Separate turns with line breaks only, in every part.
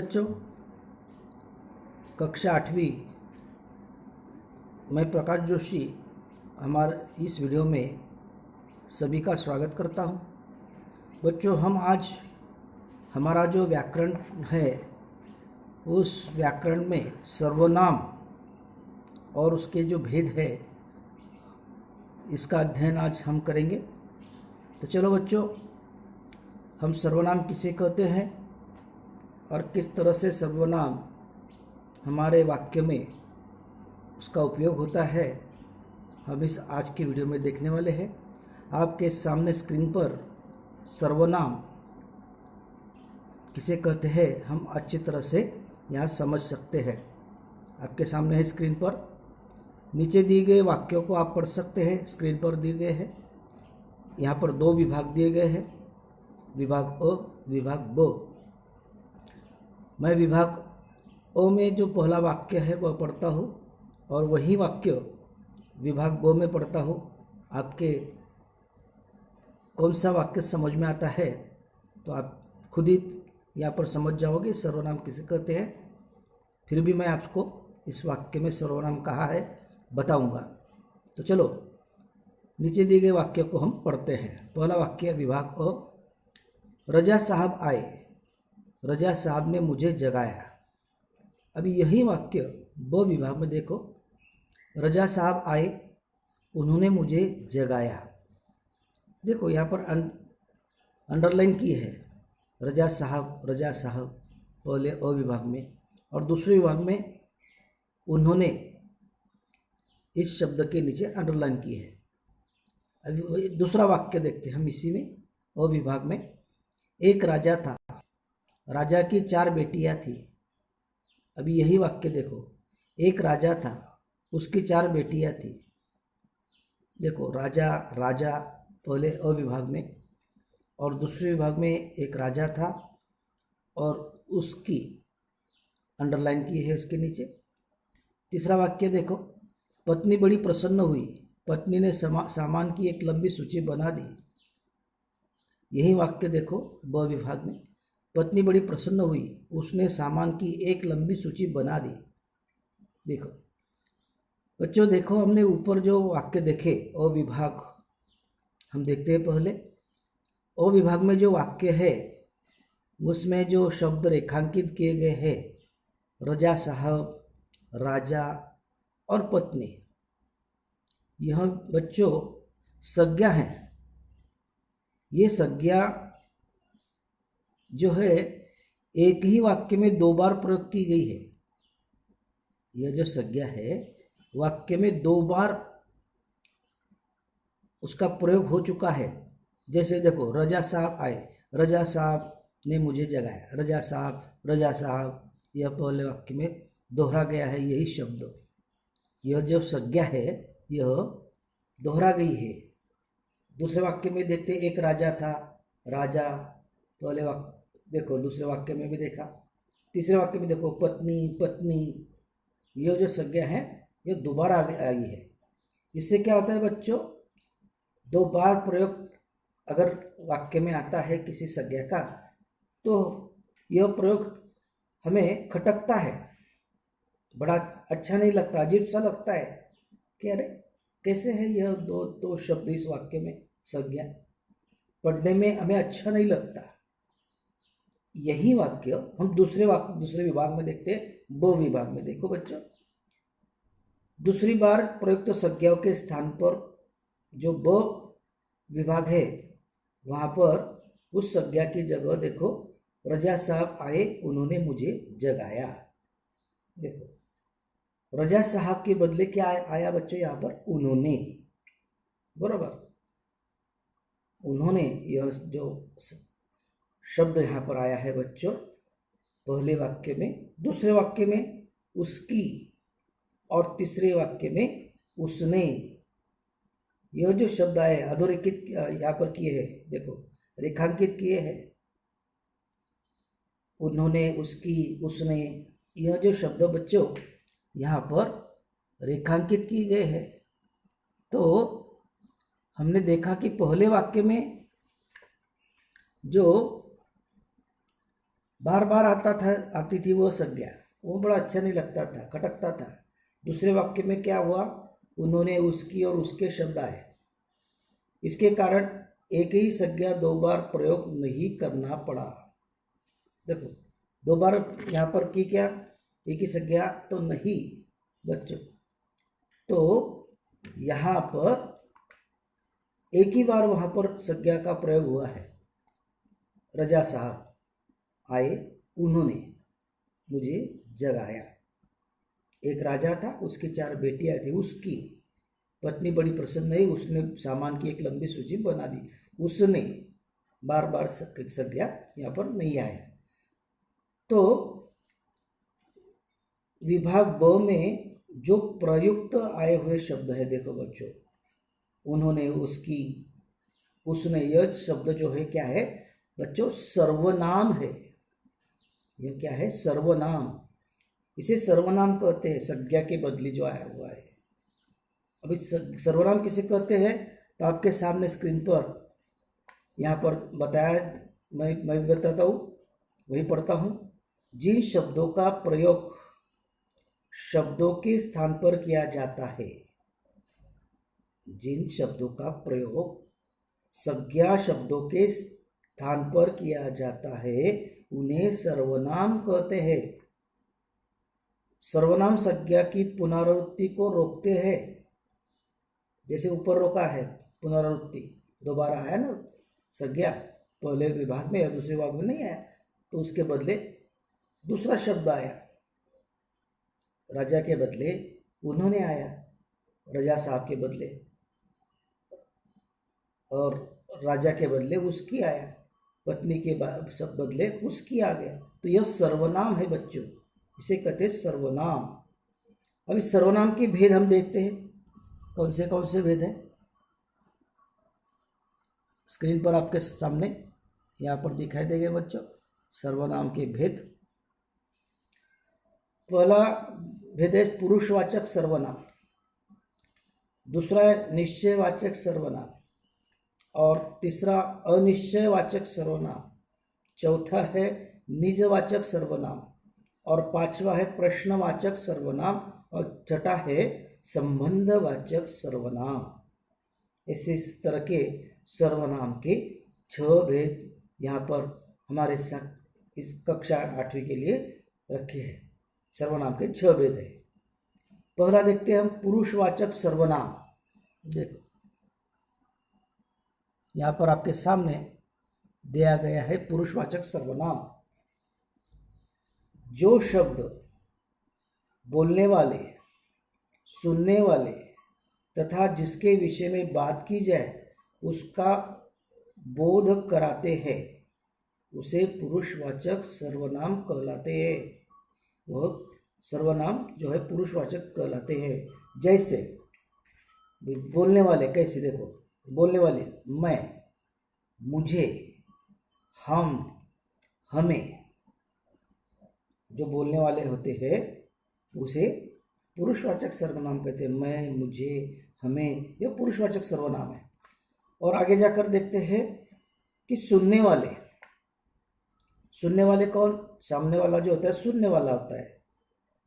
बच्चों, कक्षा 8वीं मैं प्रकाश जोशी हमारे इस वीडियो में सभी का स्वागत करता हूं। बच्चों, हम आज हमारा जो व्याकरण है उस व्याकरण में सर्वनाम और उसके जो भेद है इसका अध्ययन आज हम करेंगे। तो चलो बच्चों, हम सर्वनाम किसे कहते हैं और किस तरह से सर्वनाम हमारे वाक्य में उसका उपयोग होता है, हम इस आज की वीडियो में देखने वाले हैं। आपके सामने स्क्रीन पर सर्वनाम किसे कहते हैं हम अच्छी तरह से यहाँ समझ सकते हैं। आपके सामने है स्क्रीन पर, नीचे दिए गए वाक्यों को आप पढ़ सकते हैं। स्क्रीन पर दिए गए हैं, यहाँ पर दो विभाग दिए गए हैं, विभाग अ, विभाग ब। मैं विभाग अ में जो पहला वाक्य है वह पढ़ता हूँ और वही वाक्य विभाग ब में पढ़ता हूँ। आपके कौन सा वाक्य समझ में आता है तो आप खुद ही यहाँ पर समझ जाओगे सर्वनाम किसे कहते हैं। फिर भी मैं आपको इस वाक्य में सर्वनाम कहाँ है बताऊंगा। तो चलो नीचे दिए गए वाक्य को हम पढ़ते हैं। पहला वाक्य विभाग अ, रजा साहब आए, रजा साहब ने मुझे जगाया। अभी यही वाक्य ब विभाग में देखो, रजा साहब आए, उन्होंने मुझे जगाया। देखो यहाँ पर अंडरलाइन की है रजा साहब, रजा साहब पहले अ विभाग में, और दूसरे विभाग में उन्होंने इस शब्द के नीचे अंडरलाइन की है। अभी दूसरा वाक्य देखते हैं हम इसी में अ विभाग में। एक राजा था, राजा की 4 बेटियां थी। अभी यही वाक्य देखो, एक राजा था, उसकी 4 बेटियां थी। देखो राजा राजा पहले अ विभाग में, और दूसरे विभाग में एक राजा था और उसकी अंडरलाइन की है उसके नीचे। तीसरा वाक्य देखो, पत्नी बड़ी प्रसन्न हुई, पत्नी ने सामान की एक लंबी सूची बना दी। यही वाक्य देखो ब विभाग में, पत्नी बड़ी प्रसन्न हुई, उसने सामान की एक लंबी सूची बना दी। देखो बच्चों, देखो हमने ऊपर जो वाक्य देखे अ विभाग, हम देखते हैं पहले अ विभाग में जो वाक्य है उसमें जो शब्द रेखांकित किए गए हैं, रजा साहब, राजा और पत्नी, यह बच्चों संज्ञा है। ये संज्ञा जो है एक ही वाक्य में 2 बार प्रयोग की गई है। यह जो संज्ञा है वाक्य में 2 बार उसका प्रयोग हो चुका है। जैसे देखो, रजा साहब आए, रजा साहब ने मुझे जगाया, रजा साहब, रजा साहब, यह पहले वाक्य में दोहरा गया है यही शब्द। यह जो संज्ञा है यह दोहरा गई है। दूसरे वाक्य में देखते, एक राजा था, राजा पहले वाक्य देखो, दूसरे वाक्य में भी देखा। तीसरे वाक्य में देखो, पत्नी पत्नी, यह जो संज्ञा है यह दोबारा आई है। इससे क्या होता है बच्चों, 2 बार प्रयोग अगर वाक्य में आता है किसी संज्ञा का तो यह प्रयोग हमें खटकता है, बड़ा अच्छा नहीं लगता, अजीब सा लगता है कि अरे कैसे है यह दो शब्द इस वाक्य में संज्ञा, पढ़ने में हमें अच्छा नहीं लगता। यही वाक्य हम दूसरे विभाग में देखते हैं, ब विभाग में। देखो बच्चों, दूसरी बार प्रयुक्त संज्ञाओं के स्थान पर जो ब विभाग है वहां पर उस संज्ञा की जगह देखो, रजा साहब आए, उन्होंने मुझे जगाया। देखो रजा साहब के बदले क्या आया बच्चों, यहाँ पर उन्होंने, बराबर, उन्होंने, यह जो शब्द यहाँ पर आया है बच्चों पहले वाक्य में, दूसरे वाक्य में उसकी, और तीसरे वाक्य में उसने। यह जो शब्द आए अधोरेखित यहाँ पर किए हैं, देखो रेखांकित किए हैं, उन्होंने, उसकी, उसने, यह जो शब्द बच्चों यहाँ पर रेखांकित किए गए हैं। तो हमने देखा कि पहले वाक्य में जो बार बार आती थी वो संज्ञा, वो बड़ा अच्छा नहीं लगता था, खटकता था। दूसरे वाक्य में क्या हुआ, उन्होंने, उसकी और उसके शब्द आए। इसके कारण एक ही संज्ञा दो बार प्रयोग नहीं करना पड़ा। देखो, दो बार यहाँ पर की क्या, एक ही संज्ञा तो नहीं बच्चों, तो यहाँ पर एक ही बार वहाँ पर संज्ञा का प्रयोग हुआ है। रजा साहब आए, उन्होंने मुझे जगाया। एक राजा था, उसकी 4 बेटियां थी, उसकी पत्नी बड़ी प्रसन्न हुई, उसने सामान की एक लंबी सूची बना दी। उसने, बार बार संज्ञा यहाँ पर नहीं आया। तो विभाग ब में जो प्रयुक्त आए हुए शब्द है, देखो बच्चों, उन्होंने, उसकी, उसने, यह शब्द जो है क्या है बच्चों, सर्वनाम है। यह क्या है, सर्वनाम। इसे सर्वनाम कहते हैं, संज्ञा के बदले जो आया हुआ है। अभी सर्वनाम किसे कहते हैं, तो आपके सामने स्क्रीन पर यहाँ पर बताया, मैं बताता हूँ, वही पढ़ता हूँ। जिन शब्दों का प्रयोग शब्दों के स्थान पर किया जाता है, जिन शब्दों का प्रयोग संज्ञा शब्दों के स्थान पर किया जाता है, उन्हें सर्वनाम कहते हैं। सर्वनाम संज्ञा की पुनरावृत्ति को रोकते हैं। जैसे ऊपर रोका है पुनरावृत्ति, दोबारा आया ना संज्ञा, पहले विभाग में या दूसरे विभाग में नहीं आया, तो उसके बदले दूसरा शब्द आया। राजा के बदले उन्होंने आया, रजा साहब के बदले, और राजा के बदले उसकी आया, पत्नी के बदले उसकी आ गया। तो यह सर्वनाम है बच्चों, इसे कहते हैं सर्वनाम। अब इस सर्वनाम के भेद हम देखते हैं, कौन से भेद हैं। स्क्रीन पर आपके सामने यहाँ पर दिखाई देंगे बच्चों, सर्वनाम के भेद। पहला भेद है पुरुषवाचक सर्वनाम, दूसरा है निश्चयवाचक सर्वनाम, और तीसरा अनिश्चयवाचक सर्वनाम, चौथा है निजवाचक सर्वनाम, और पांचवा है प्रश्नवाचक सर्वनाम, और छठा है संबंधवाचक सर्वनाम। इस तरह के सर्वनाम के 6 भेद यहाँ पर हमारे साथ इस कक्षा 8वीं के लिए रखे हैं। सर्वनाम के 6 भेद है। पहला देखते हैं हम पुरुषवाचक सर्वनाम। देखो, यहाँ पर आपके सामने दिया गया है पुरुषवाचक सर्वनाम। जो शब्द बोलने वाले, सुनने वाले तथा जिसके विषय में बात की जाए उसका बोध कराते हैं, उसे पुरुषवाचक सर्वनाम कहलाते हैं। वह सर्वनाम जो है पुरुषवाचक कहलाते हैं। जैसे बोलने वाले, कैसे, देखो, बोलने वाले मैं, मुझे, हम, हमें, जो बोलने वाले होते हैं उसे पुरुषवाचक सर्वनाम कहते हैं। मैं, मुझे, हमें, यह पुरुषवाचक सर्वनाम है। और आगे जाकर देखते हैं कि सुनने वाले, सुनने वाले कौन, सामने वाला जो होता है सुनने वाला होता है।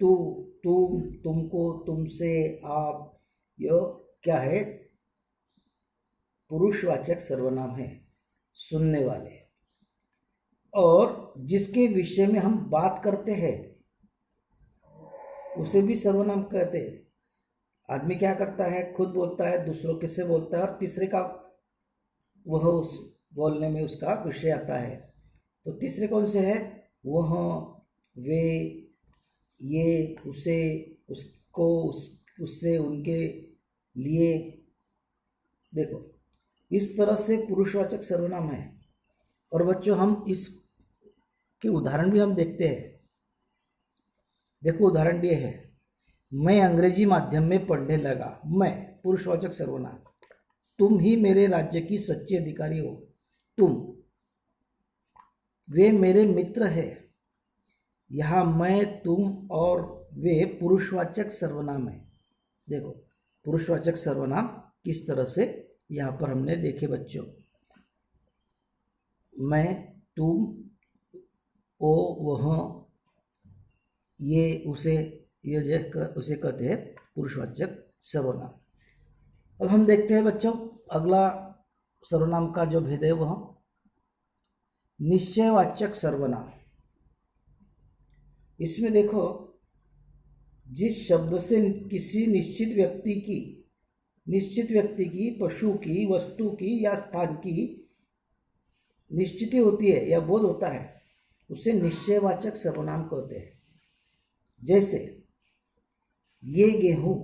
तू, तुम, तुमको, तुमसे, आप, यह क्या है, पुरुषवाचक सर्वनाम है, सुनने वाले। और जिसके विषय में हम बात करते हैं उसे भी सर्वनाम कहते हैं। आदमी क्या करता है, खुद बोलता है, दूसरों के से बोलता है, और तीसरे का वह उस बोलने में उसका विषय आता है। तो तीसरे कौन से है, वह, वे, ये, उसे, उसको, उससे, उनके लिए। देखो, इस तरह से पुरुषवाचक सर्वनाम है। और बच्चों, हम इसके उदाहरण भी हम देखते हैं। देखो, उदाहरण ये है, मैं अंग्रेजी माध्यम में पढ़ने लगा। मैं पुरुषवाचक सर्वनाम। तुम ही मेरे राज्य की सच्ची अधिकारी हो। तुम, वे मेरे मित्र है। यहाँ मैं, तुम और वे पुरुषवाचक सर्वनाम है। देखो, पुरुषवाचक सर्वनाम किस तरह से यहाँ पर हमने देखे बच्चों। मैं, तुम, ओ वह, ये उसे, ये उसे कहते हैं पुरुषवाचक सर्वनाम। अब हम देखते हैं बच्चों अगला सर्वनाम का जो भेद है वह निश्चयवाचक सर्वनाम। इसमें देखो, जिस शब्द से किसी निश्चित व्यक्ति की, पशु की, वस्तु की या स्थान की निश्चिति होती है या बोध होता है, उसे निश्चयवाचक सर्वनाम कहते हैं। जैसे ये गेहूं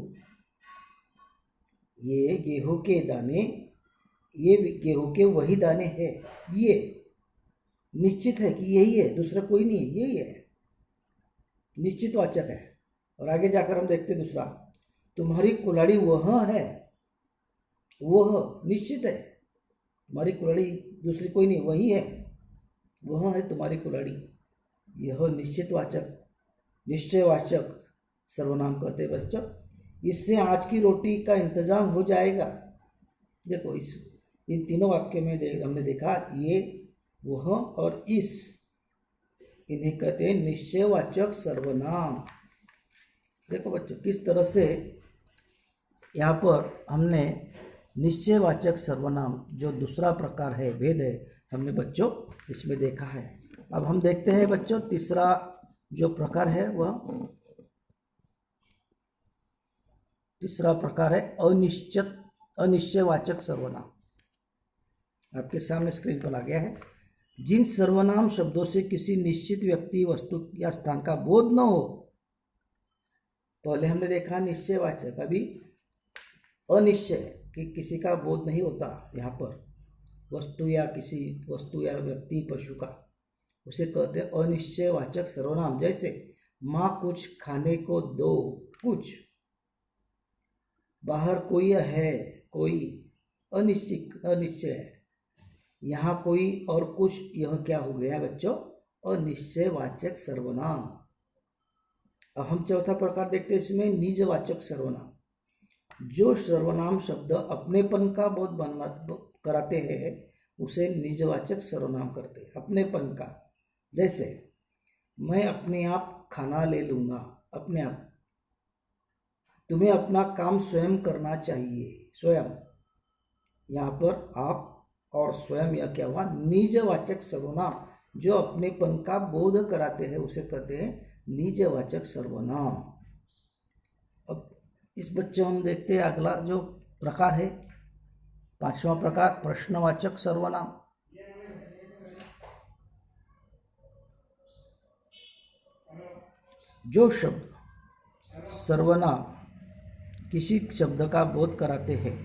के दाने, ये गेहूं के वही दाने हैं। ये निश्चित है कि यही है, दूसरा कोई नहीं है, यही है, निश्चित वाचक है। और आगे जाकर हम देखते हैं दूसरा, तुम्हारी कुल्हाड़ी वह है, वह निश्चित है, तुम्हारी कुल्हाड़ी दूसरी कोई नहीं, वही है, वह है तुम्हारी कुल्हाड़ी। यह निश्चयवाचक सर्वनाम कहते हैं बच्चों। इससे आज की रोटी का इंतजाम हो जाएगा। देखो इन तीनों वाक्यों में हमने देखा ये, वह और इस, इन्हें कहते हैं निश्चयवाचक सर्वनाम। देखो बच्चों किस तरह से यहाँ पर हमने निश्चयवाचक सर्वनाम जो दूसरा प्रकार है, भेद है, हमने बच्चों इसमें देखा है। अब हम देखते हैं बच्चों तीसरा जो प्रकार है वह तीसरा प्रकार है अनिश्चयवाचक सर्वनाम। आपके सामने स्क्रीन पर आ गया है। जिन सर्वनाम शब्दों से किसी निश्चित व्यक्ति, वस्तु या स्थान का बोध न हो। पहले हमने देखा निश्चयवाचक, अभी अनिश्चय कि किसी का बोध नहीं होता, यहाँ पर वस्तु या व्यक्ति, पशु का, उसे कहते हैं अनिश्चयवाचक सर्वनाम। जैसे माँ कुछ खाने को दो, कुछ, बाहर कोई है, कोई, अनिश्चय है, यहाँ कोई और कुछ, यह क्या हो गया बच्चों, अनिश्चयवाचक सर्वनाम। अब हम चौथा प्रकार देखते हैं इसमें निजवाचक सर्वनाम। जो सर्वनाम शब्द अपनेपन का बोध कराते हैं उसे निजवाचक सर्वनाम करते हैं, अपनेपन का। जैसे मैं अपने आप खाना ले लूँगा, अपने आप, तुम्हें अपना काम स्वयं करना चाहिए, स्वयं, यहाँ पर आप और स्वयं, यह क्या हुआ, निजवाचक सर्वनाम जो अपनेपन का बोध कराते हैं उसे कहते हैं निजवाचक सर्वनाम। अब इस बच्चों हम देखते हैं अगला जो प्रकार है, पांचवा प्रकार, प्रश्नवाचक सर्वनाम। जो शब्द सर्वनाम किसी शब्द का बोध कराते हैं,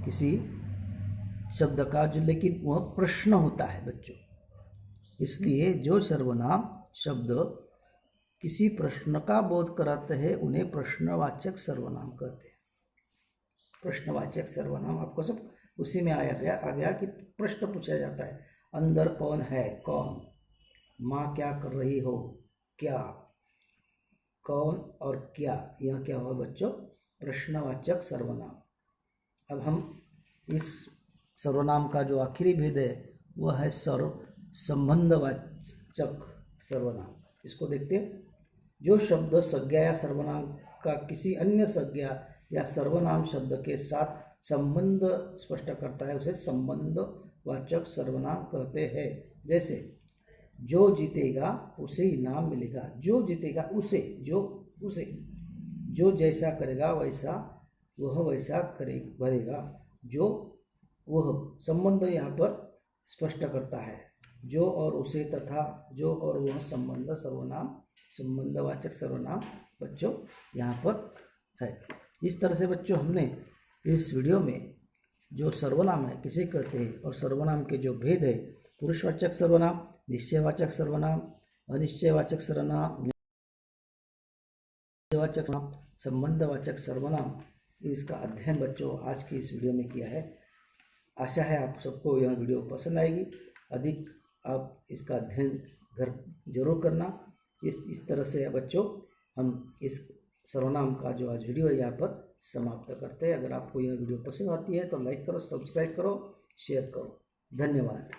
किसी शब्द का, जो लेकिन वह प्रश्न होता है बच्चों, इसलिए जो सर्वनाम शब्द किसी प्रश्न का बोध कराते हैं उन्हें प्रश्नवाचक सर्वनाम कहते हैं। प्रश्नवाचक सर्वनाम आपको सब उसी में आ गया कि प्रश्न पूछा जाता है, अंदर कौन है, कौन, माँ क्या कर रही हो, क्या, कौन और क्या, यह क्या हुआ बच्चों, प्रश्नवाचक सर्वनाम। अब हम इस सर्वनाम का जो आखिरी भेद है वह है संबंधवाचक सर्वनाम। इसको देखते हैं। जो शब्द संज्ञा या सर्वनाम का किसी अन्य संज्ञा या सर्वनाम शब्द के साथ संबंध स्पष्ट करता है उसे संबंधवाचक सर्वनाम कहते हैं। जैसे जो जीतेगा उसे इनाम मिलेगा, जो जीतेगा उसे, जो जैसा करेगा वैसा वह वैसा करेगा, जो वह, संबंध यहाँ पर स्पष्ट करता है, जो और उसे तथा जो और वह संबंध सर्वनाम, संबंधवाचक सर्वनाम बच्चों यहाँ पर है। इस तरह से बच्चों हमने इस वीडियो में जो सर्वनाम है किसे कहते हैं और सर्वनाम के जो भेद है, पुरुषवाचक सर्वनाम, निश्चयवाचक सर्वनाम, अनिश्चयवाचक सर्वनाम, निश्चयवाचक सर्वनाम, संबंधवाचक सर्वनाम, इसका अध्ययन बच्चों आज की इस वीडियो में किया है। आशा है आप सबको यह वीडियो पसंद आएगी। अधिक आप इसका अध्ययन घर जरूर करना। इस तरह से बच्चों हम इस सर्वनाम का जो आज वीडियो है यहाँ पर समाप्त करते हैं। अगर आपको यह वीडियो पसंद आती है तो लाइक करो, सब्सक्राइब करो, शेयर करो। धन्यवाद।